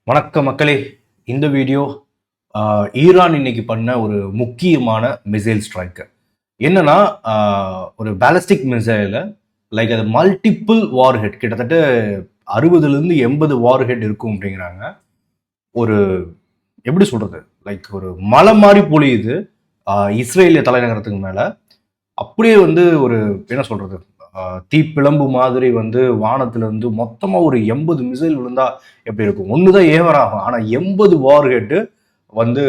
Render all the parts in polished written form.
வணக்கம் மக்களே. இந்த வீடியோ ஈரான் இன்னைக்கு பண்ண ஒரு முக்கியமான மிசைல் ஸ்ட்ரைக்கு என்னன்னா, ஒரு பேலஸ்டிக் மிசைல லைக் அது மல்டிபிள் வார் ஹெட் கிட்டத்தட்ட 60லேருந்து 80 வார் ஹெட் இருக்கும் அப்படிங்கிறாங்க. ஒரு எப்படி சொல்றது, லைக் ஒரு மலை மாதிரி பொழியுது இஸ்ரேலிய தலைநகரத்துக்கு மேல. அப்படியே வந்து ஒரு என்ன சொல்றது, தீப்பிழம்பு மாதிரி வந்து வானத்துல இருந்து மொத்தமா ஒரு 80 மிசைல் விழுந்தா எப்படி இருக்கும்? ஒண்ணுதான் ஏவர் ஆகும், ஆனா 80 வார் ஹெட் வந்து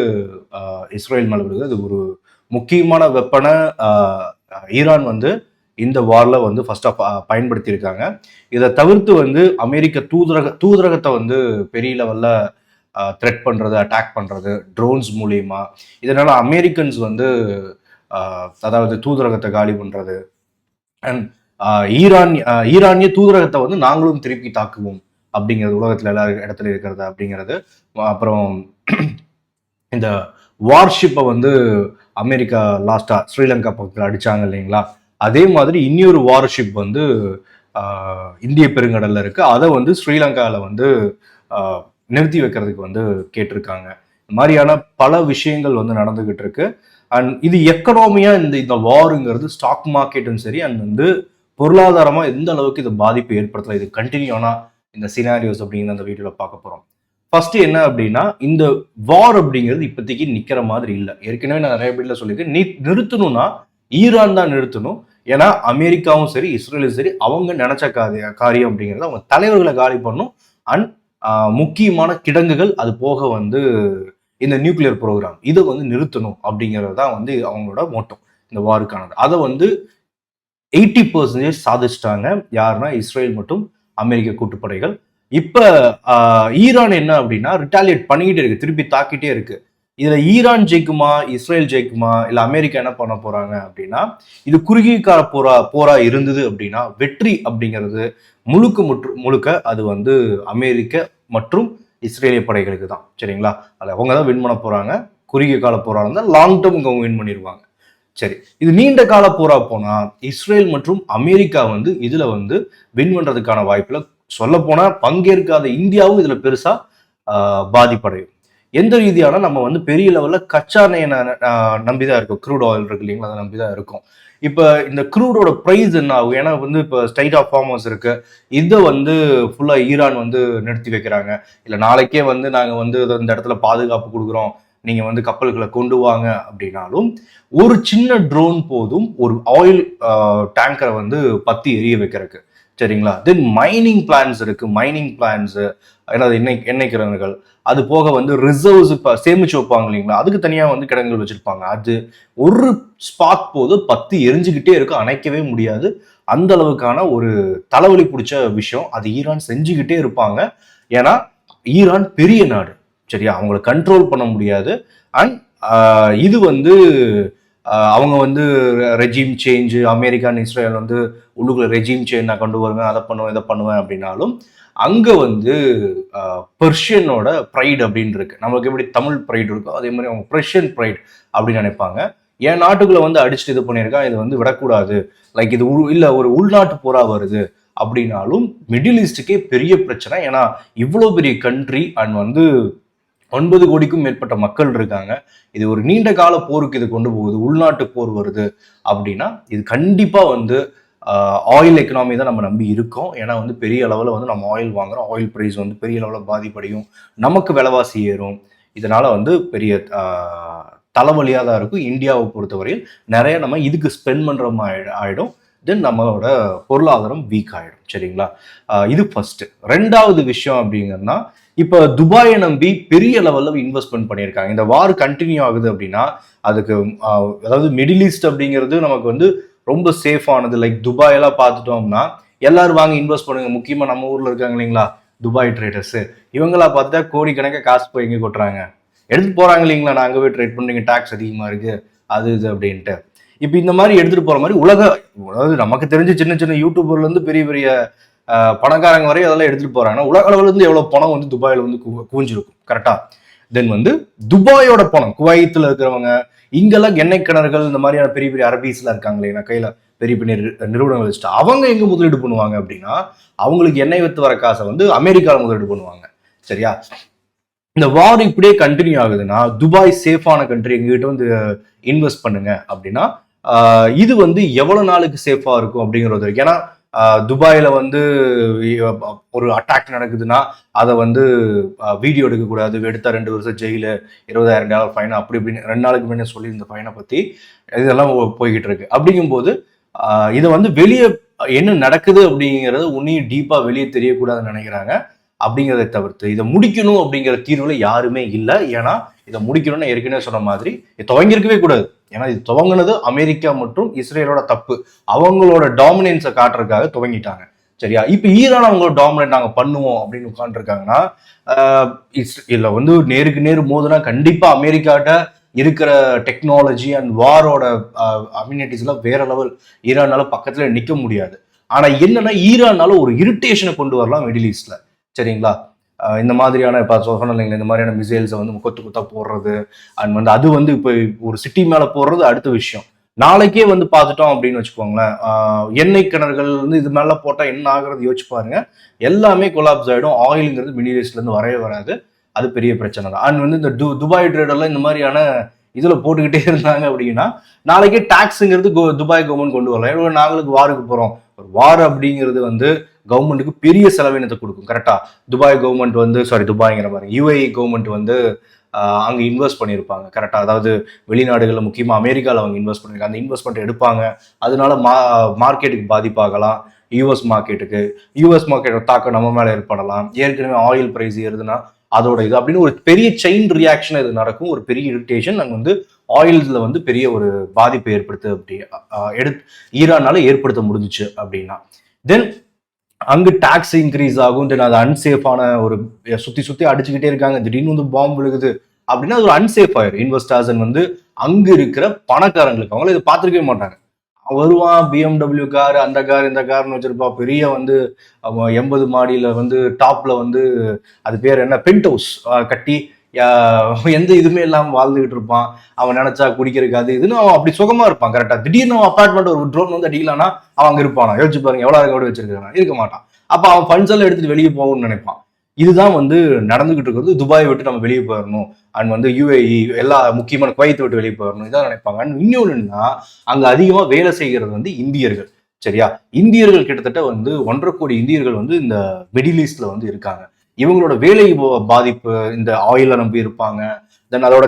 இஸ்ரேல் மேல விழுது. அது ஒரு முக்கியமான வெப்பனை ஈரான் வந்து இந்த வார்ல வந்து ஃபர்ஸ்ட் பயன்படுத்தி இருக்காங்க. இதை தவிர்த்து வந்து அமெரிக்க தூதரகத்தை வந்து பெரிய லெவல்ல த்ரெட் பண்றது, அட்டாக் பண்றது ட்ரோன்ஸ் மூலியமா. இதனால அமெரிக்கன்ஸ் வந்து அதாவது தூதரகத்தை காலி பண்றது அண்ட் ஈரானிய தூதரகத்தை வந்து நாங்களும் திருப்பி தாக்குவோம் அப்படிங்கிறது உலகத்துல எல்லா இடத்துல இருக்கிறது அப்படிங்கிறது. அப்புறம் இந்த வார்ஷிப்பை வந்து அமெரிக்கா லாஸ்டா ஸ்ரீலங்கா பக்கத்தில் அடிச்சாங்க இல்லைங்களா, அதே மாதிரி இன்னொரு வார்ஷிப் வந்து இந்திய பெருங்கடல்ல இருக்கு. அதை வந்து ஸ்ரீலங்காவில் வந்து நிறுத்தி வைக்கிறதுக்கு வந்து கேட்டிருக்காங்க. இந்த மாதிரியான பல விஷயங்கள் வந்து நடந்துகிட்டு இருக்கு. அண்ட் இது எக்கனாமியா இந்த வாருங்கிறது ஸ்டாக் மார்க்கெட்டும் சரி அண்ட் வந்து பொருளாதாரமா எந்த அளவுக்கு இது பாதிப்பு ஏற்படுத்தல, இது கண்டினியூ ஆனா இந்த சினாரியோஸ் அப்படிங்கிற அந்த வீடியோல பார்க்க போறோம். ஃபர்ஸ்ட் என்ன அப்படின்னா, இந்த வார் அப்படிங்கிறது இப்போதைக்கு நிக்கிற மாதிரி இல்லை. ஏற்கனவே நான் நிறைய பேர்ல சொல்லியிருக்கேன், நிறுத்தணும்னா ஈரான் தான் நிறுத்தணும். ஏன்னா அமெரிக்காவும் சரி இஸ்ரேலும் சரி அவங்க நினைச்ச காரியம் அப்படிங்கிறது அவங்க தலைவர்களை காலி பண்ணும். அண்ட் முக்கியமான கிடங்குகள் அது போக வந்து இந்த நியூக்ளியர் ப்ரோக்ராம் இதை வந்து நிறுத்தணும் அப்படிங்கிறது தான் வந்து அவங்களோட மோட்டம் இந்த வாருக்கானது. அதை வந்து 80% சாதிச்சிட்டாங்க. யாருன்னா இஸ்ரேல் மற்றும் அமெரிக்க கூட்டுப்படைகள். இப்ப ஈரான் என்ன அப்படின்னா ரிட்டாலியேட் பண்ணிக்கிட்டே இருக்கு, திருப்பி தாக்கிட்டே இருக்கு. இதுல ஈரான் ஜெயிக்குமா இஸ்ரேல் ஜெயிக்குமா இல்ல அமெரிக்கா என்ன பண்ண போறாங்க அப்படின்னா, இது குறுகிய கால போரா இருந்தது அப்படின்னா வெற்றி அப்படிங்கிறது முழுக்க அது வந்து அமெரிக்க மற்றும் இஸ்ரேலிய படைகளுக்கு தான். சரிங்களா, அது அவங்க தான் வின் பண்ண போறாங்க. குறுகிய கால போரா இருந்தால் லாங் டேர்ம் அவங்க வின் பண்ணிடுவாங்க. சரி, இது நீண்ட கால போரா போனா இஸ்ரேல் மற்றும் அமெரிக்கா வந்து இதுல வந்து வின் பண்றதுக்கான வாய்ப்புல, சொல்ல போனா பங்கேற்காத இந்தியாவும் இதுல பெருசா பாதிப்படையும். எந்த ரீதியான நம்ம வந்து பெரிய லெவல்ல கச்சா எண்ணெயை நம்பிதான் இருக்கும், க்ரூட் ஆயில் இருக்கு இல்லைங்களா, அதை நம்பிதான் இருக்கும். இப்ப இந்த க்ரூடோட பிரைஸ் என்ன ஆகும்? ஏன்னா வந்து இப்ப ஸ்டைட் ஆஃப் ஃபார்மர்ஸ் இருக்கு, இதை வந்து ஃபுல்லா ஈரான் வந்து நிறுத்தி வைக்கிறாங்க. இல்ல நாளைக்கே வந்து நாங்க வந்து இந்த இடத்துல பாதுகாப்பு கொடுக்குறோம், நீங்க வந்து கப்பல்களை கொண்டு வாங்க அப்படின்னாலும் ஒரு சின்ன ட்ரோன் போதும் ஒரு ஆயில் டேங்கரை வந்து பத்தி எரிய வைக்கிறதுக்கு. சரிங்களா, தென் மைனிங் பிளான்ஸ் இருக்கு, மைனிங் பிளான்ஸ் ஏன்னா எண்ணெய் கிணறுகள், அது போக வந்து ரிசர்வ்ஸ் சேமிச்சு வைப்பாங்க இல்லைங்களா, அதுக்கு தனியா வந்து கிடங்குகள் வச்சிருப்பாங்க. அது ஒரு ஸ்பாட் போது பத்தி எரிஞ்சுக்கிட்டே இருக்கும், அணைக்கவே முடியாது. அந்த அளவுக்கான ஒரு தலைவலி பிடிச்ச விஷயம் அது ஈரான் செஞ்சுக்கிட்டே இருப்பாங்க. ஏன்னா ஈரான் பெரிய நாடு, சரியா, அவங்களை கண்ட்ரோல் பண்ண முடியாது. அண்ட் இது வந்து அவங்க வந்து ரெஜிம் சேஞ்சு, அமெரிக்கன் இஸ்ரேல் வந்து உள்ளுக்குள்ள ரெஜிம் சேஞ்ச் நான் கொண்டு வருவேன், அதை பண்ணுவேன் இதை பண்ணுவேன் அப்படின்னாலும் அங்க வந்து பெர்ஷியனோட ப்ரைட் அப்படின்னு இருக்கு. நம்மளுக்கு எப்படி தமிழ் ப்ரைட் இருக்கோ அதே மாதிரி அவங்க பெர்ஷியன் ப்ரைட் அப்படின்னு நினைப்பாங்க. என் நாட்டுக்குள்ள வந்து அடிச்சுட்டு இது பண்ணியிருக்கான், இது வந்து விடக்கூடாது, லைக் இது இல்ல ஒரு உள்நாட்டு போரா வருது அப்படின்னாலும் மிடில் ஈஸ்டுக்கே பெரிய பிரச்சனை. ஏன்னா இவ்வளோ பெரிய கண்ட்ரி அண்ட் வந்து 9 கோடிக்கும் மேற்பட்ட மக்கள் இருக்காங்க. இது ஒரு நீண்ட கால போருக்கு இது கொண்டு போகுது, உள்நாட்டு போர் வருது அப்படின்னா இது கண்டிப்பா வந்து ஆயில் எக்கனாமி தான் நம்ம நம்பி இருக்கோம். ஏன்னா வந்து பெரிய அளவில் வந்து நம்ம ஆயில் வாங்குறோம், ஆயில் ப்ரைஸ் வந்து பெரிய அளவில் பாதிப்படையும், நமக்கு விலைவாசி ஏறும். இதனால வந்து பெரிய தலைவலியாக தான் இருக்கும். இந்தியாவை பொறுத்தவரையில் நிறைய நம்ம இதுக்கு ஸ்பெண்ட் பண்ணுற மாதிரி ஆயிடும். தென் நம்மளோட பொருளாதாரம் வீக் ஆகிடும். சரிங்களா, இது ஃபர்ஸ்ட். ரெண்டாவது விஷயம் அப்படிங்கன்னா, இப்போ துபாயை நம்பி பெரிய லெவலில் இன்வெஸ்ட்மெண்ட் பண்ணியிருக்காங்க. இந்த வார் கண்டினியூ ஆகுது அப்படின்னா அதுக்கு அதாவது மிடில் ஈஸ்ட் அப்படிங்கிறது நமக்கு வந்து ரொம்ப சேஃபானது. லைக் துபாய் எல்லாம் பார்த்துட்டோம்னா எல்லாரும் வாங்க இன்வெஸ்ட் பண்ணுங்க, முக்கியமாக நம்ம ஊரில் இருக்காங்க இல்லைங்களா துபாய் ட்ரேடர்ஸ், இவங்களா பார்த்தா கோடிக்கணக்காக காசு போய் எங்கே கொட்டுறாங்க, எடுத்துட்டு போறாங்க இல்லைங்களா, நான் அங்கே போய் ட்ரேட் பண்ணுறீங்க, டேக்ஸ் அதிகமாக இருக்கு அது இது அப்படின்ட்டு. இப்போ இந்த மாதிரி எடுத்துட்டு போற மாதிரி அதாவது நமக்கு தெரிஞ்ச சின்ன சின்ன யூடியூபர்ல இருந்து பெரிய பெரிய பணக்காரங்க வரை அதெல்லாம் எடுத்துட்டு போறாங்க. உலக அளவுல இருந்து எவ்வளவு பணம் வந்து துபாயில வந்து குவிஞ்சிருக்கும், கரெக்டா? தென் வந்து துபாயோட பணம், குவைத்துல இருக்கிறவங்க, இங்கெல்லாம் எண்ணெய் கிணறுகள் இந்த மாதிரியான பெரிய பெரிய அரபிஸ்ல இருக்காங்களே, நான் கையில பெரிய பெரிய நிறுவனங்கள் வச்சுட்டு அவங்க எங்க முதலீடு பண்ணுவாங்க அப்படின்னா அவங்களுக்கு எண்ணெய் வித்து வர காசை வந்து அமெரிக்காவில் முதலீடு பண்ணுவாங்க. சரியா, இந்த வார் இப்படியே கண்டினியூ ஆகுதுன்னா துபாய் சேஃபான கண்ட்ரி, எங்ககிட்ட வந்து இன்வெஸ்ட் பண்ணுங்க அப்படின்னா இது வந்து எவ்வளவு நாளுக்கு சேஃபா இருக்கும் அப்படிங்கிறது. ஏன்னா துபாயில வந்து ஒரு அட்டாக் நடக்குதுன்னா அதை வந்து வீடியோ எடுக்கக்கூடாது, எடுத்தா 2 வருஷம் ஜெயிலு, $20,000 ஃபைன், அப்படி இப்படின்னு 2 நாளுக்கு முன்னே சொல்லி இந்த ஃபைனை பத்தி இதெல்லாம் போய்கிட்டு இருக்கு. அப்படிங்கும்போது இதை வந்து வெளியே என்ன நடக்குது அப்படிங்கிறது உன்னையும் டீப்பா வெளியே தெரியக்கூடாதுன்னு நினைக்கிறாங்க. அப்படிங்கிறத தவிர்த்து இதை முடிக்கணும் அப்படிங்கிற தீர்வுல யாருமே இல்லை. ஏன்னா இதை முடிக்கணும்னு ஏற்கனவே சொன்ன மாதிரி துவங்கிருக்கவே கூடாது. ஏன்னா இது துவங்கினது அமெரிக்கா மற்றும் இஸ்ரேலோட தப்பு. அவங்களோட டாமினன்ஸை காட்டுறதுக்காக துவங்கிட்டாங்க. சரியா? இப்ப ஈரான் அவங்களோட டாமினேட் நாங்க பண்ணுவோம் அப்படின்னு உட்காந்துருக்காங்கன்னா இதுல வந்து நேருக்கு நேர் மோதுனா கண்டிப்பா அமெரிக்காட்ட இருக்கிற டெக்னாலஜி அண்ட் வாரோட அம்யூனிட்டிஸ் எல்லாம் வேற லெவல். ஈரானால பக்கத்துல நிக்க முடியாது. ஆனா என்னன்னா ஈரானால ஒரு இரிட்டேஷனை கொண்டு வரலாம் மிடில் ஈஸ்ட்ல. சரிங்களா? இந்த மாதிரியான இப்போ சொன்னீங்களா, இந்த மாதிரியான மிசைல்ஸை வந்து கொத்து கொத்தா போடுறது அண்ட் வந்து அது வந்து இப்போ ஒரு சிட்டி மேல போடுறது அடுத்த விஷயம். நாளைக்கே வந்து பார்த்துட்டோம் அப்படின்னு வச்சுக்கோங்களேன், எண்ணெய் கிணறுகள் வந்து இது மேல போட்டா என்ன ஆகுறது யோசிச்சு பாருங்க. எல்லாமே கொலாப்ஸ் ஆயிடும். ஆயிலுங்கிறது மிடில் ஈஸ்ட்ல இருந்து வரவே வராது. அது பெரிய பிரச்சனை தான். அண்ட் வந்து இந்த துபாய் ட்ரேடர்லாம் இந்த மாதிரியான இதுல போட்டுக்கிட்டே இருந்தாங்க அப்படின்னா நாளைக்கே டாக்ஸுங்கிறது துபாய் கவர்மெண்ட் கொண்டு வரலாம். நாங்களுக்கு வாருக்கு போறோம். ஒரு வார் அப்படிங்கிறது வந்து கவர்மெண்ட்டுக்கு பெரிய செலவினத்தை கொடுக்கும். கரெக்டா? துபாய் கவர்மெண்ட் வந்து துபாய்ங்கிற மாதிரி யுஏஇ கவர்மெண்ட் வந்து அங்கே இன்வெஸ்ட் பண்ணியிருப்பாங்க. கரெக்டாக? அதாவது வெளிநாடுகளில் முக்கியமாக அமெரிக்காவில் அவங்க இன்வெஸ்ட் பண்ணியிருக்காங்க. அந்த இன்வெஸ்ட்மெண்ட் எடுப்பாங்க. அதனால மார்க்கெட்டுக்கு பாதிப்பாகலாம். யூஎஸ் மார்க்கெட்டோட தாக்கம் நம்ம மேலே ஏற்படலாம். ஏற்கனவே ஆயில் பிரைஸ் ஏறுதுன்னா அதோட இது அப்படின்னு ஒரு பெரிய செயின் ரியாக்ஷன் இது நடக்கும். ஒரு பெரிய இரிட்டேஷன் அங்கே வந்து ஆயில்ஸ்ல வந்து பெரிய ஒரு பாதிப்பை ஏற்படுத்து அப்படி ஈரானால ஏற்படுத்த முடிஞ்சிச்சு அப்படின்னா தென் அங்கு டாக்ஸ் இன்க்ரீஸ் ஆகும். தென் அது அன்சேஃபான ஒரு சுத்தி அடிச்சுக்கிட்டே இருக்காங்க. திடீர்னு வந்து பாம்பு விழுகுது அப்படின்னா அது ஒரு அன்சேஃப் ஆயிரும். இன்வெஸ்டர்ஸ் வந்து அங்கு இருக்கிற பணக்காரங்களுக்கு அவங்கள இதை பார்த்துருக்கவே மாட்டாங்க. வருவான் BMW கார், அந்த கார், இந்த கார்னு வச்சிருப்பா. பெரிய வந்து 80 மாடியில வந்து டாப்ல வந்து அது பேர் என்ன பென்ட் ஹவுஸ் கட்டி எந்த இதுவுமே இல்லாம வாழ்ந்துகிட்டு இருப்பான். அவன் நினைச்சா குடிக்கிறதுக்கு அது இதுன்னு அவன் அப்படி சுகமா இருப்பான். கரெக்டா? திடீர்னு அவன் அப்பார்ட்மெண்ட் ஒரு ட்ரோன் வந்து அடிக்கலான்னா அவன் அங்க இருப்பானா? யோசிச்சு பாருங்க, எவ்வளவு கூட வச்சிருக்கான். இருக்க மாட்டான். அப்ப அவன் ஃபண்ட்ஸ் எல்லாம் எடுத்துட்டு வெளியே போகணும்னு நினைப்பான். இதுதான் வந்து நடந்துகிட்டு இருக்கிறது. துபாய் விட்டு நம்ம வெளியே போயிடணும் அண்ட் வந்து யுஏஇ எல்லா முக்கியமான குவைத்தை விட்டு வெளியே போயிடணும் இதான் நினைப்பாங்க. அண்ட் இன்னொன்னுன்னா அங்க அதிகமா வேலை செய்கிறது வந்து இந்தியர்கள். சரியா? இந்தியர்கள் கிட்டத்தட்ட வந்து 1.5 கோடி இந்தியர்கள் வந்து இந்த மிடில் ஈஸ்ட்ல வந்து இருக்காங்க. இவங்களோட வேலை பாதிப்பு இந்த ஆயில நம்பி இருப்பாங்க. தென் அதோட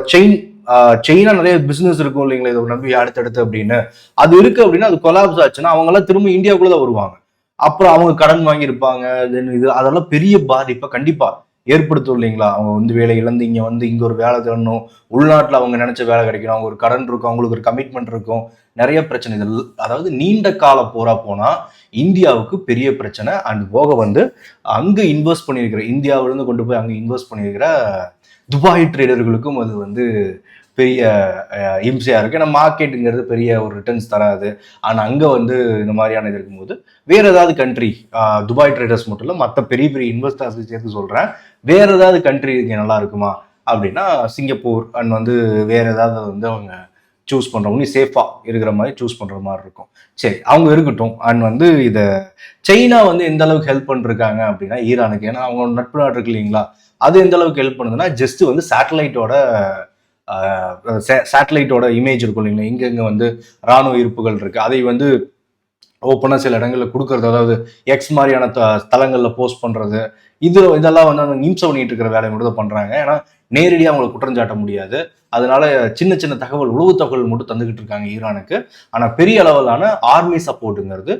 செயினா நிறைய பிசினஸ் இருக்கும் இல்லைங்களா, இதை நம்பி அடுத்தடுத்து அப்படின்னு அது இருக்கு அப்படின்னா அது கொலாப்ஸ் ஆச்சுன்னா அவங்க எல்லாம் திரும்ப இந்தியாவுக்குள்ளதான் வருவாங்க. அப்புறம் அவங்க கடன் வாங்கியிருப்பாங்க. தென் இது அதெல்லாம் பெரிய பாதிப்பை கண்டிப்பா ஏற்படுத்தும் இல்லைங்களா. அவங்க வந்து வேலை இழந்து இங்க ஒரு வேலை தேடணும், உள்நாட்டுல அவங்க நினைச்ச வேலை கிடைக்கணும், அவங்க ஒரு கடன் இருக்கும், அவங்களுக்கு ஒரு கமிட்மெண்ட் இருக்கும், நிறைய பிரச்சனைகள். அதாவது நீண்ட கால போனா இந்தியாவுக்கு பெரிய பிரச்சனை. அண்ட் போக வந்து அங்க இன்வெஸ்ட் பண்ணியிருக்கிற இந்தியாவிலிருந்து கொண்டு போய் அங்க இன்வெஸ்ட் பண்ணியிருக்கிற துபாய் ட்ரேடர்களுக்கும் அது வந்து பெரிய இம்சையா இருக்கு. ஏன்னா மார்க்கெட்டுங்கிறது பெரிய ஒரு ரிட்டர்ன்ஸ் தராது. ஆனா அங்க வந்து இந்த மாதிரியான இது இருக்கும்போது வேற ஏதாவது கண்ட்ரி, துபாய் ட்ரேடர்ஸ் மட்டும் இல்ல மற்ற பெரிய பெரிய இன்வெஸ்டர்ஸ் சேர்த்து சொல்றேன், வேற ஏதாவது கண்ட்ரி இங்க நல்லா இருக்குமா அப்படின்னா சிங்கப்பூர் அண்ட் வந்து வேற ஏதாவது வந்து அவங்க சூஸ் பண்றவங்க சேஃபா இருக்கிற மாதிரி சூஸ் பண்ற மாதிரி இருக்கும். சரி, அவங்க இருக்கட்டும். அண்ட் வந்து இதை சைனா வந்து எந்த அளவுக்கு ஹெல்ப் பண்ணிருக்காங்க அப்படின்னா ஈரானுக்கு, ஏன்னா அவங்க நட்பு நாடு இருக்கு இல்லைங்களா, அது எந்த அளவுக்கு ஹெல்ப் பண்ணுதுன்னா ஜஸ்ட் வந்து சேட்டலைட்டோட இமேஜ் இருக்கும் இல்லைங்களா, இங்க வந்து ராணுவ இருப்புகள் இருக்கு, அதை வந்து ஓப்பனா சில இடங்கள்ல கொடுக்கறது, அதாவது எக்ஸ் மாதிரியான தளங்கள்ல போஸ்ட் பண்றது, இதெல்லாம் வந்து அவங்க இம்சை பண்ணிட்டு இருக்கிற வேலையை மட்டும் தான் பண்றாங்க. ஏன்னா நேரடியாக அவங்களை குற்றஞ்சாட்ட முடியாது. அதனால சின்ன சின்ன தகவல், உளவு தகவல் மட்டும் தந்துகிட்டு இருக்காங்க ஈரானுக்கு. ஆனா பெரிய அளவிலான ஆர்மி சப்போர்ட்டுங்கிறது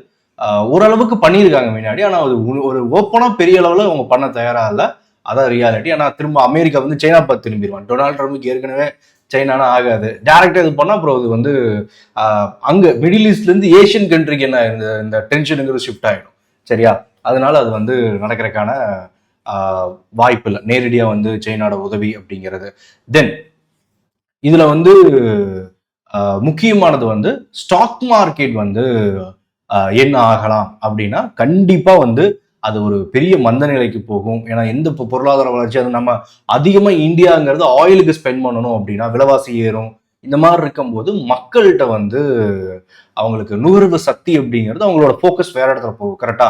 ஓரளவுக்கு பண்ணியிருக்காங்க முன்னாடி. ஆனா அது ஒரு ஓப்பனா பெரிய அளவுல அவங்க பண்ண தயாரா இல்லை. அதான் ரியாலிட்டி. ஆனா திரும்ப அமெரிக்கா வந்து சைனா பார்த்து திரும்பிடுவான். டொனால்டு ட்ரம்ப்க்கு ஏற்கனவே சைனானா ஆகாது. டைரக்டா இது பண்ணா அப்புறம் அது வந்து அங்க மிடில் ஈஸ்ட்ல இருந்து ஏஷியன் கண்ட்ரிக்கு என்ன இந்த டென்ஷனுங்கிறது ஷிஃப்ட் ஆயிடும். சரியா? அதனால அது வந்து நடக்கிறதுக்கான வாய்ப்பு இல்லை, நேரடியா வந்து சைனாவோட உதவி அப்படிங்கிறது. தென் இதுல வந்து முக்கியமானது வந்து ஸ்டாக் மார்க்கெட் வந்து என்ன ஆகலாம் அப்படின்னா கண்டிப்பா வந்து அது ஒரு பெரிய மந்த நிலைக்கு போகும். ஏன்னா எந்த பொருளாதார வளர்ச்சி, அது நம்ம அதிகமா இந்தியாங்கிறது ஆயிலுக்கு ஸ்பெண்ட் பண்ணணும் அப்படின்னா விலைவாசி ஏறும். இந்த மாதிரி இருக்கும்போது மக்கள்கிட்ட வந்து அவங்களுக்கு நுகர்வு சக்தி அப்படிங்கிறது அவங்களோட ஃபோக்கஸ் வேற இடத்துல போகும். கரெக்டா?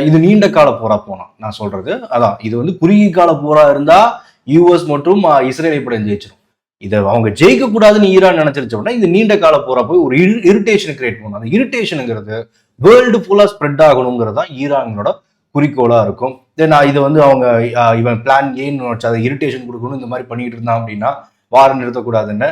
இது நீண்ட கால போரா போனா நான் சொல்றது அதான். இது வந்து குறுகிய கால போரா இருந்தா யூஎஸ் மற்றும் இஸ்ரேல் இப்படி ஜெயிச்சிடும். இதை அவங்க ஜெயிக்க கூடாதுன்னு ஈரான் நினைச்சிருச்சோம்னா இந்த நீண்ட கால போற போய் ஒரு இரிட்டேஷன் கிரியேட் பண்ணும். அந்த இரிட்டேஷனுங்கிறது வேர்ல்டு ஃபுல்லா ஸ்ப்ரெட் ஆகணுங்கிறது தான் ஈரானோட குறிக்கோளா இருக்கும். தென் இதை வந்து அவங்க இவன் பிளான் ஏன்னு வச்சு அதை இரிட்டேஷன் கொடுக்கணும் இந்த மாதிரி பண்ணிட்டு இருந்தான் அப்படின்னா வாரம் நிறுத்தக்கூடாதுன்னு.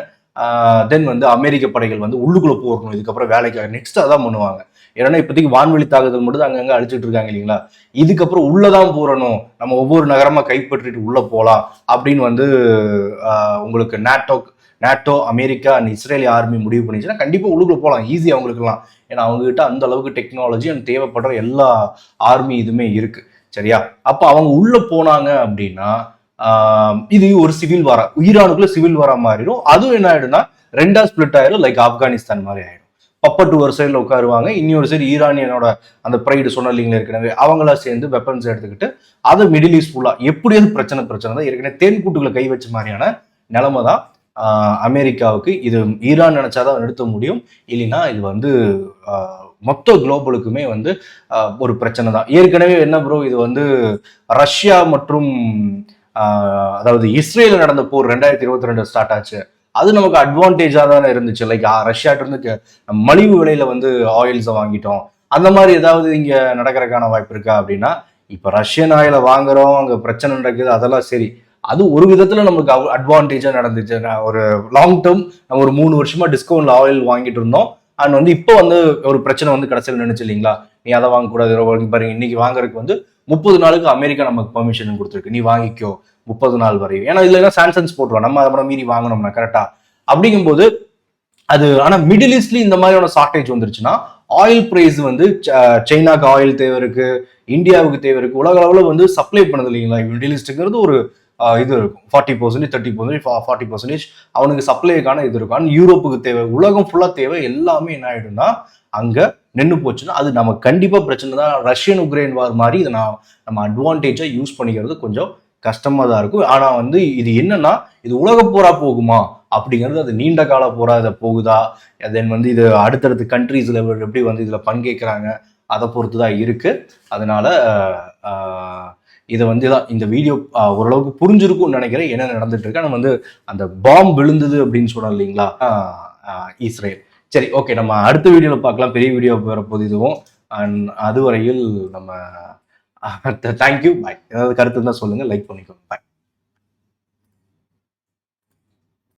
தென் வந்து அமெரிக்க படைகள் வந்து உள்ளுக்குள்ள போடணும் இதுக்கப்புறம் வேலைக்காக நெக்ஸ்ட் அதான் பண்ணுவாங்க. ஏன்னா இப்போதைக்கு வான்வெளி தாக்குதல் மட்டும் அங்கங்க அழிச்சிட்டு இருக்காங்க இல்லைங்களா, இதுக்கப்புறம் உள்ளதான் போறணும், நம்ம ஒவ்வொரு நகரமா கைப்பற்றிட்டு உள்ள போலாம் அப்படின்னு வந்து உங்களுக்கு NATO America and Israeli army முடிவு பண்ணிச்சுன்னா கண்டிப்பா உள்ளுக்குள்ள போகலாம் ஈஸி அவங்களுக்குலாம். ஏன்னா அவங்க கிட்ட அந்த அளவுக்கு டெக்னாலஜி அண்ட் தேவைப்படுற எல்லா ஆர்மி இதுமே இருக்கு. சரியா? அப்ப அவங்க உள்ள போனாங்க அப்படின்னா இது ஒரு சிவில் வாரா, ஈரானுக்குள்ள சிவில் வாரா மாறிடும். அதுவும் என்ன ஆயிடும்னா ரெண்டா ஸ்பிளிட் ஆயிரும், லைக் ஆப்கானிஸ்தான் மாதிரி ஆயிடும். பப்பட்டு ஒரு சைடில் உட்காருவாங்க, இன்னொரு சைடு ஈரானியனோட அந்த ப்ரைடு சொன்னலிங்க ஏற்கனவே அவங்களா சேர்ந்து வெப்பன்ஸ் எடுத்துக்கிட்டு அதை மிடில் ஈஸ்ட் ஃபுல்லா எப்படியாவது பிரச்சனை தான். ஏற்கனவே தேன்கூட்டுகளை கை வச்ச மாதிரியான நிலைமை தான் அமெரிக்காவுக்கு. இது ஈரான் நினைச்சாதான் நிறுத்த முடியும், இல்லைன்னா இது வந்து மொத்த குளோபலுக்குமே வந்து ஒரு பிரச்சனை தான். ஏற்கனவே என்ன ப்ரோ, இது வந்து ரஷ்யா மற்றும் அதாவது இஸ்ரேல நடந்த போர் 2022 ஸ்டார்ட் ஆச்சு. அது நமக்கு அட்வான்டேஜா தானே இருந்துச்சு. லைக் ரஷ்யாட்ட இருந்து மலிவு விலையில வந்து ஆயில்ஸை வாங்கிட்டோம். அந்த மாதிரி ஏதாவது இங்க நடக்கிறதுக்கான வாய்ப்பு இருக்கா அப்படின்னா, இப்ப ரஷ்யன் ஆயிலை வாங்குறோம், அங்க பிரச்சனை நடக்குது, அதெல்லாம் சரி. அது ஒரு விதத்துல நமக்கு அட்வான்டேஜா நடந்துச்சு. ஒரு லாங் டேர்ம் நம்ம ஒரு 3 வருஷமா டிஸ்கவுண்ட்ல ஆயில் வாங்கிட்டு இருந்தோம். அண்ட் வந்து இப்போ வந்து ஒரு பிரச்சனை வந்து கடைசியில் நினைச்சு இல்லைங்களா, நீ அதை வாங்கக்கூடாது பாருங்க, இன்னைக்கு வாங்குறதுக்கு வந்து 30 நாளுக்கு அமெரிக்கா நமக்கு பெர்மிஷன் கொடுத்துருக்கு, நீ வாங்கிக்கோ 30 நாள் வரை. ஏன்னா இதுல சான்சன்ஸ் போட்டுருவோம், நம்ம அதை மீறி வாங்கணும்னா கரெக்டா. அப்படிங்கும்போது அது ஆனா மிடில் ஈஸ்ட்ல இந்த மாதிரியான ஷார்டேஜ் வந்துருச்சுன்னா ஆயில் பிரைஸ் வந்து சைனாக்கு ஆயில் தேவை இருக்கு, இந்தியாவுக்கு தேவை இருக்கு, உலக அளவுல வந்து சப்ளை பண்ணது இல்லைங்களா. மிடில் ஈஸ்ட்டுங்கிறது ஒரு இது இருக்கும் 40%, 30%, 40% அவனுக்கு சப்ளைக்கான இது இருக்கும். ஆனால் யூரோப்புக்கு தேவை, உலகம் ஃபுல்லா தேவை, எல்லாமே என்ன ஆயிடும்னா அங்க நின்று போச்சுன்னா அது நம்ம கண்டிப்பா பிரச்சனை தான். ரஷ்யன் உக்ரைன் வார் மாதிரி இதை நம்ம அட்வான்டேஜா யூஸ் பண்ணிக்கிறது கொஞ்சம் கஷ்டமா தான் இருக்கும். ஆனா வந்து இது என்னன்னா இது உலக போரா போகுமா அப்படிங்கிறது, அது நீண்ட கால போரா இதை போகுதா, தென் வந்து இது அடுத்தடுத்த கண்ட்ரீஸ்ல எப்படி வந்து இதுல பங்கேற்கிறாங்க அதை பொறுத்து தான் இருக்கு. அதனால இதை வந்து தான் இந்த வீடியோ ஓரளவுக்கு புரிஞ்சிருக்கும்னு நினைக்கிறேன் என்ன நடந்துட்டு இருக்கு. நம்ம வந்து அந்த பாம்பு விழுந்தது அப்படின்னு சொன்னோம் இல்லைங்களா இஸ்ரேல். சரி, ஓகே, நம்ம அடுத்த வீடியோல பார்க்கலாம். பெரிய வீடியோ வரப்போது இதுவும். அண்ட் அதுவரையில் நம்ம தேங்க்யூ, பாய். ஏதாவது கருத்து இருந்தால் சொல்லுங்க, லைக் பண்ணிக்கோங்க, பாய்.